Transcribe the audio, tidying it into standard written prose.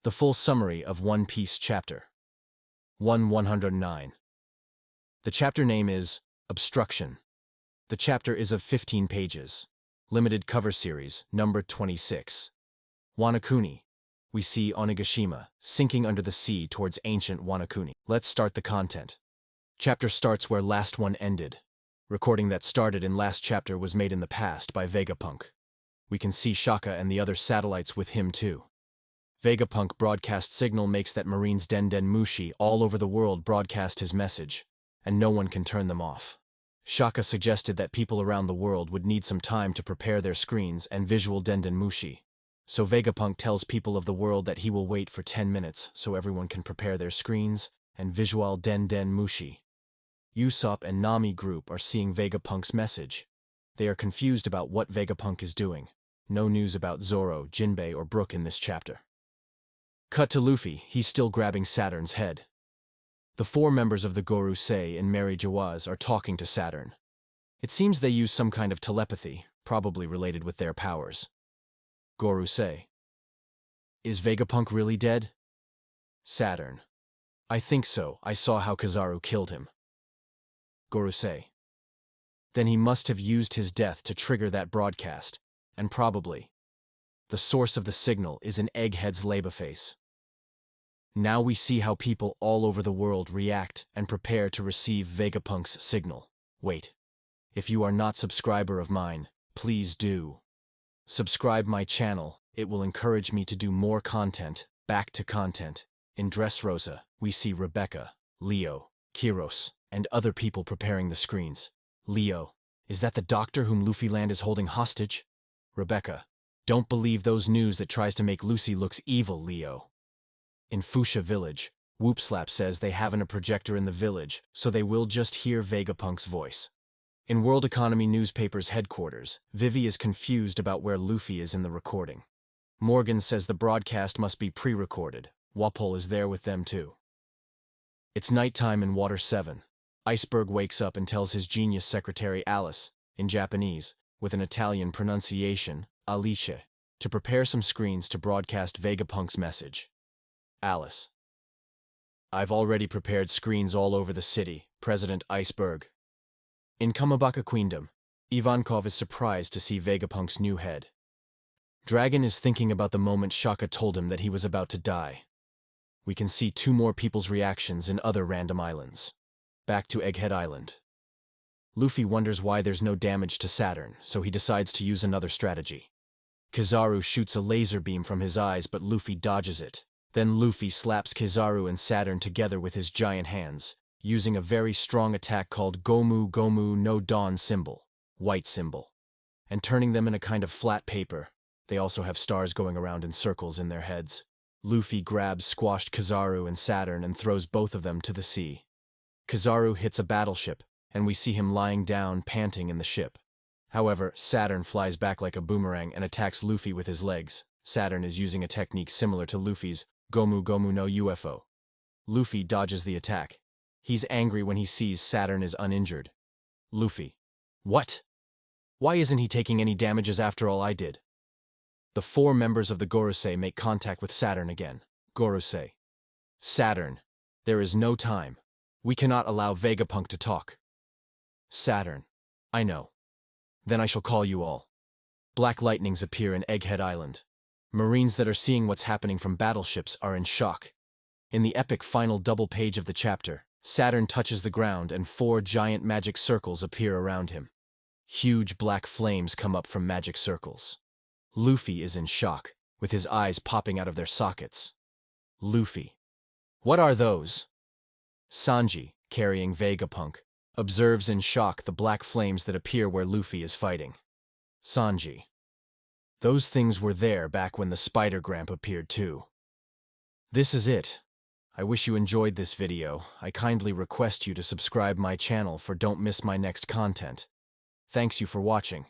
The full summary of One Piece chapter 109. The chapter name is Obstruction. The chapter is of 15 pages. Limited cover series, number 26. Wano Kuni. We see Onigashima sinking under the sea towards ancient Wano Kuni. Let's start the content. Chapter starts where last one ended. Recording that started in last chapter was made in the past by Vegapunk. We can see Shaka and the other satellites with him too. Vegapunk broadcast signal makes that Marines Den Den Mushi all over the world broadcast his message, and no one can turn them off. Shaka suggested that people around the world would need some time to prepare their screens and visual Den Den Mushi. So Vegapunk tells people of the world that he will wait for 10 minutes so everyone can prepare their screens and visual Den Den Mushi. Usopp and Nami group are seeing Vegapunk's message. They are confused about what Vegapunk is doing. No news about Zoro, Jinbei, or Brook in this chapter. Cut to Luffy, he's still grabbing Saturn's head. The 4 members of the Gorosei and Mary Jawaz are talking to Saturn. It seems they use some kind of telepathy, probably related with their powers. Gorosei. Is Vegapunk really dead? Saturn. I think so, I saw how Kizaru killed him. Gorosei. Then he must have used his death to trigger that broadcast, and probably the source of the signal is in Egghead's Labaface. Now we see how people all over the world react and prepare to receive Vegapunk's signal. Wait. If you are not subscriber of mine, please do. Subscribe my channel, it will encourage me to do more content, back to content. In Dressrosa, we see Rebecca, Leo, Kiros, and other people preparing the screens. Leo, is that the doctor whom Luffy Land is holding hostage? Rebecca, don't believe those news that tries to make Lucy looks evil, Leo. In Fuchsia Village, Whoopslap says they haven't a projector in the village, so they will just hear Vegapunk's voice. In World Economy newspaper's headquarters, Vivi is confused about where Luffy is in the recording. Morgan says the broadcast must be pre-recorded. Wapol is there with them too. It's nighttime in Water 7. Iceberg wakes up and tells his genius secretary Alice, in Japanese, with an Italian pronunciation, Alice, to prepare some screens to broadcast Vegapunk's message. Alice. I've already prepared screens all over the city, President Iceberg. In Kamabaka Queendom, Ivankov is surprised to see Vegapunk's new head. Dragon is thinking about the moment Shaka told him that he was about to die. We can see 2 more people's reactions in other random islands. Back to Egghead Island. Luffy wonders why there's no damage to Saturn, so he decides to use another strategy. Kizaru shoots a laser beam from his eyes, but Luffy dodges it. Then Luffy slaps Kizaru and Saturn together with his giant hands, using a very strong attack called Gomu Gomu no Dawn symbol, white symbol, and turning them in a kind of flat paper. They also have stars going around in circles in their heads. Luffy grabs squashed Kizaru and Saturn and throws both of them to the sea. Kizaru hits a battleship, and we see him lying down, panting in the ship. However, Saturn flies back like a boomerang and attacks Luffy with his legs. Saturn is using a technique similar to Luffy's Gomu Gomu no UFO. Luffy dodges the attack. He's angry when he sees Saturn is uninjured. Luffy. What? Why isn't he taking any damages after all I did? The 4 members of the Gorosei make contact with Saturn again. Gorosei. Saturn. There is no time. We cannot allow Vegapunk to talk. Saturn. I know. Then I shall call you all. Black lightnings appear in Egghead Island. Marines that are seeing what's happening from battleships are in shock. In the epic final double page of the chapter, Saturn touches the ground and 4 giant magic circles appear around him. Huge black flames come up from magic circles. Luffy is in shock, with his eyes popping out of their sockets. Luffy. What are those? Sanji, carrying Vegapunk, observes in shock the black flames that appear where Luffy is fighting. Sanji. Those things were there back when the Spider Gramp appeared too. This is it. I wish you enjoyed this video. I kindly request you to subscribe my channel for don't miss my next content. Thanks you for watching.